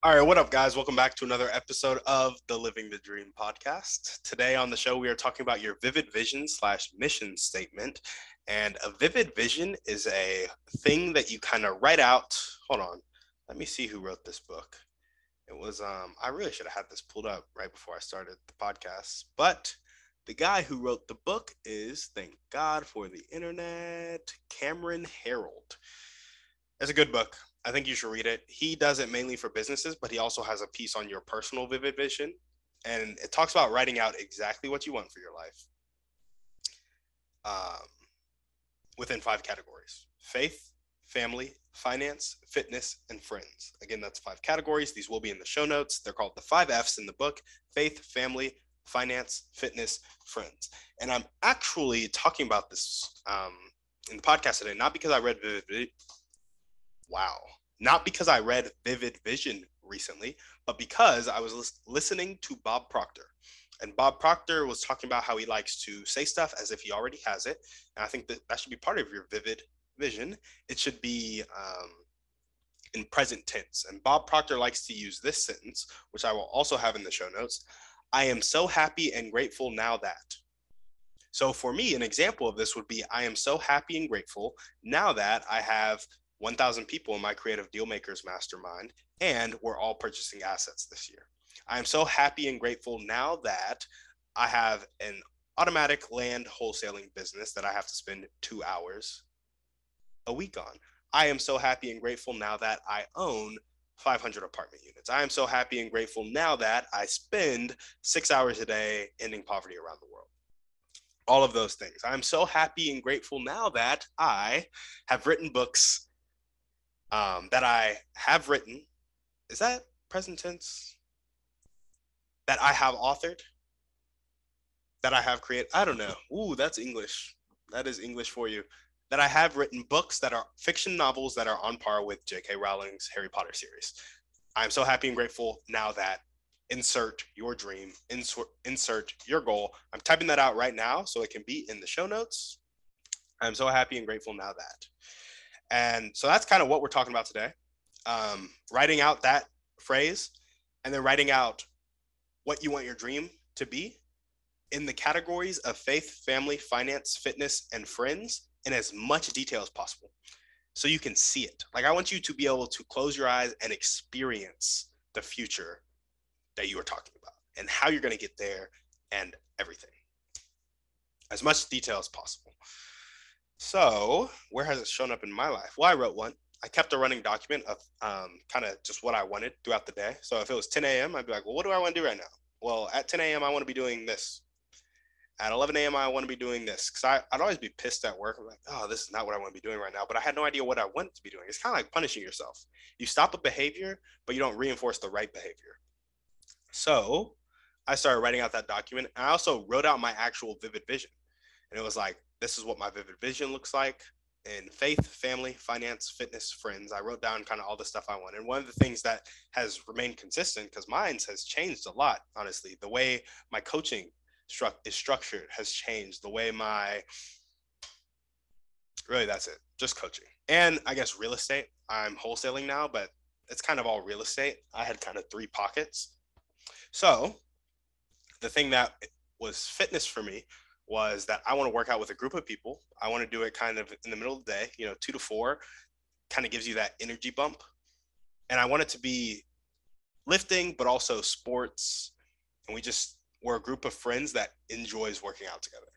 All right, what up, guys? Welcome back to another episode of the Living the Dream podcast. Today on the show, we are talking about your vivid vision slash mission statement. And a vivid vision is a thing that you kind of write out. Hold on, let me see who wrote this book. It was, I really should have had this pulled up right before I started the podcast. But the guy who wrote the book is, thank God for the internet, Cameron Herold. It's a good book. I think you should read it. He does it mainly for businesses, but he also has a piece on your personal vivid vision. And it talks about writing out exactly what you want for your life um, within 5 categories: faith, family, finance, fitness, and friends. Again, that's 5 categories. These will be in the show notes. They're called the 5 F's in the book: faith, family, finance, fitness, friends. And I'm actually talking about this in the podcast today, not because I read Wow. Not because I read Vivid Vision recently, but because I was listening to Bob Proctor. And Bob Proctor was talking about how he likes to say stuff as if he already has it. And I think that should be part of your vivid vision. It should be in present tense. And Bob Proctor likes to use this sentence, which I will also have in the show notes. I am so happy and grateful now that. So for me, an example of this would be I am so happy and grateful now that I have 1,000 people in my creative deal makers mastermind, and we're all purchasing assets this year. I am so happy and grateful now that I have an automatic land wholesaling business that I have to spend 2 hours a week on. I am so happy and grateful now that I own 500 apartment units. I am so happy and grateful now that I spend 6 hours a day ending poverty around the world. All of those things. I'm so happy and grateful now that I have written books that I have written. Is that present tense? That I have authored? That I have created? I don't know. Ooh, that's English. That is English for you. That I have written books that are fiction novels that are on par with J.K. Rowling's Harry Potter series. I'm so happy and grateful now that insert your dream, insert your goal. I'm typing that out right now so it can be in the show notes. I'm so happy and grateful now that. And so that's kind of what we're talking about today. Writing out that phrase and then writing out what you want your dream to be in the categories of faith, family, finance, fitness, and friends in as much detail as possible so you can see it. Like, I want you to be able to close your eyes and experience the future that you are talking about and how you're going to get there and everything. As much detail as possible. So, where has it shown up in my life? Well, I wrote one. I kept a running document of kind of just what I wanted throughout the day. So if it was 10 a.m., I'd be like, well, what do I want to do right now? Well, at 10 a.m., I want to be doing this. At 11 a.m., I want to be doing this. Because I'd always be pissed at work. I'm like, oh, this is not what I want to be doing right now. But I had no idea what I wanted to be doing. It's kind of like punishing yourself. You stop a behavior, but you don't reinforce the right behavior. So I started writing out that document. And I also wrote out my actual vivid vision. And it was like, this is what my vivid vision looks like in faith, family, finance, fitness, friends. I wrote down kind of all the stuff I want. And one of the things that has remained consistent, because mine has changed a lot, honestly, the way my coaching is structured has changed. The way really, that's it, just coaching. And I guess real estate. I'm wholesaling now, but it's kind of all real estate. I had kind of 3 pockets. So the thing that was fitness for me was that I want to work out with a group of people. I want to do it kind of in the middle of the day, 2 to 4, kind of gives you that energy bump. And I want it to be lifting, but also sports. And we're a group of friends that enjoys working out together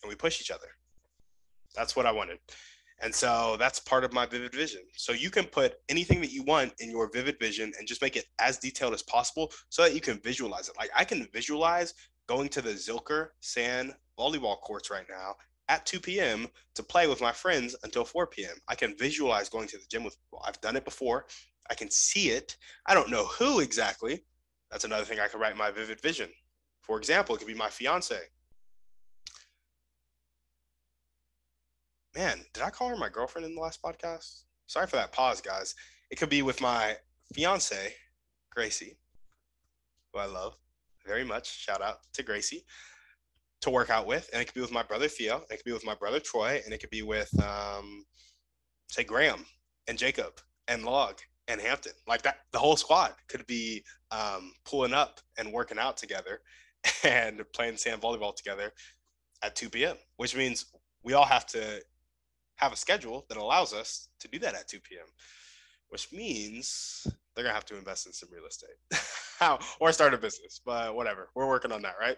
and we push each other. That's what I wanted. And so that's part of my vivid vision. So you can put anything that you want in your vivid vision and just make it as detailed as possible so that you can visualize it. Like, I can visualize going to the Zilker Sand volleyball courts right now at 2 p.m. to play with my friends until 4 p.m. I can visualize going to the gym with people. I've done it before. I can see it. I don't know who exactly. That's another thing I could write in my vivid vision. For example, it could be my fiance. Man, did I call her my girlfriend in the last podcast? Sorry for that pause, guys. It could be with my fiance, Gracie, who I love very much. Shout out to Gracie, to work out with. And it could be with my brother Theo. And it could be with my brother Troy. And it could be with, say, Graham and Jacob and Log and Hampton. Like that, the whole squad could be pulling up and working out together and playing sand volleyball together at 2 p.m., which means we all have to have a schedule that allows us to do that at 2 p.m., which means they're going to have to invest in some real estate or start a business, but whatever. We're working on that, right?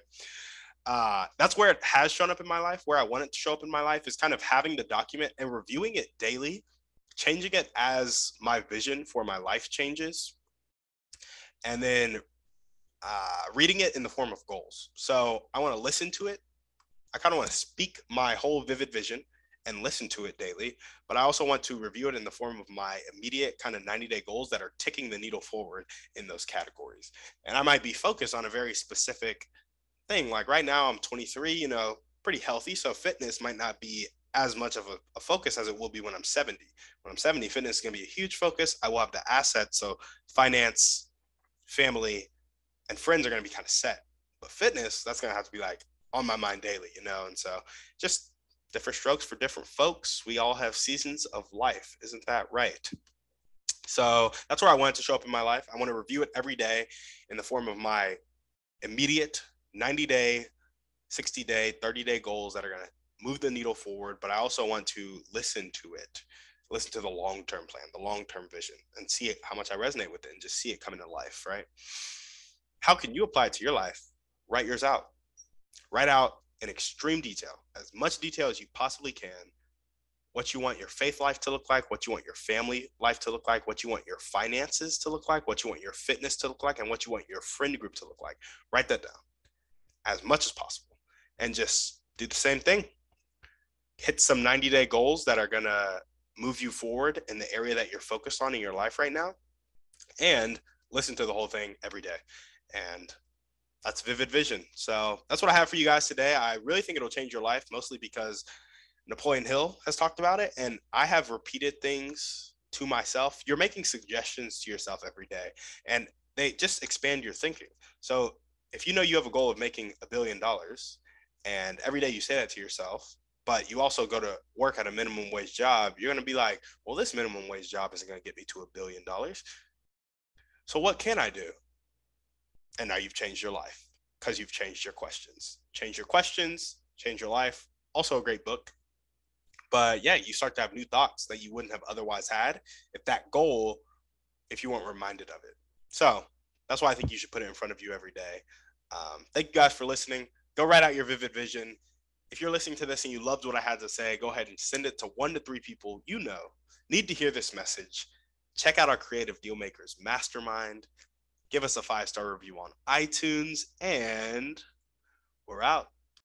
That's where it has shown up in my life. Where I want it to show up in my life is kind of having the document and reviewing it daily, changing it as my vision for my life changes, and then reading it in the form of goals. So I want to listen to it. I kind of want to speak my whole vivid vision and listen to it daily, but I also want to review it in the form of my immediate kind of 90-day goals that are ticking the needle forward in those categories. And I might be focused on a very specific thing. Like right now, I'm 23, pretty healthy. So fitness might not be as much of a focus as it will be when I'm 70. When I'm 70, fitness is going to be a huge focus. I will have the assets. So finance, family, and friends are going to be kind of set. But fitness, that's going to have to be like on my mind daily, And so just different strokes for different folks. We all have seasons of life. Isn't that right? So that's where I want it to show up in my life. I want to review it every day in the form of my immediate 90-day, 60-day, 30-day goals that are going to move the needle forward. But I also want to listen to it, listen to the long-term plan, the long-term vision, and see it, how much I resonate with it, and just see it come into life, right? How can you apply it to your life? Write yours out. Write out in extreme detail, as much detail as you possibly can, what you want your faith life to look like, what you want your family life to look like, what you want your finances to look like, what you want your fitness to look like, and what you want your friend group to look like. Write that down as much as possible and just do the same thing. Hit some 90-day goals that are going to move you forward in the area that you're focused on in your life right now, and listen to the whole thing every day. And that's vivid vision. So that's what I have for you guys today. I really think it'll change your life, mostly because Napoleon Hill has talked about it, and I have repeated things to myself. You're making suggestions to yourself every day, and they just expand your thinking. So if you know you have a goal of making $1 billion, and every day you say that to yourself, but you also go to work at a minimum wage job, you're going to be like, well, this minimum wage job isn't going to get me to $1 billion. So what can I do? And now you've changed your life because you've changed your questions. Change your questions, change your life. Also a great book. But yeah, you start to have new thoughts that you wouldn't have otherwise had if you weren't reminded of it. So that's why I think you should put it in front of you every day. Thank you guys for listening. Go write out your vivid vision. If you're listening to this and you loved what I had to say, go ahead and send it to 1 to 3 people need to hear this message. Check out our Creative Dealmakers Mastermind. Give us a 5-star review on iTunes, and we're out.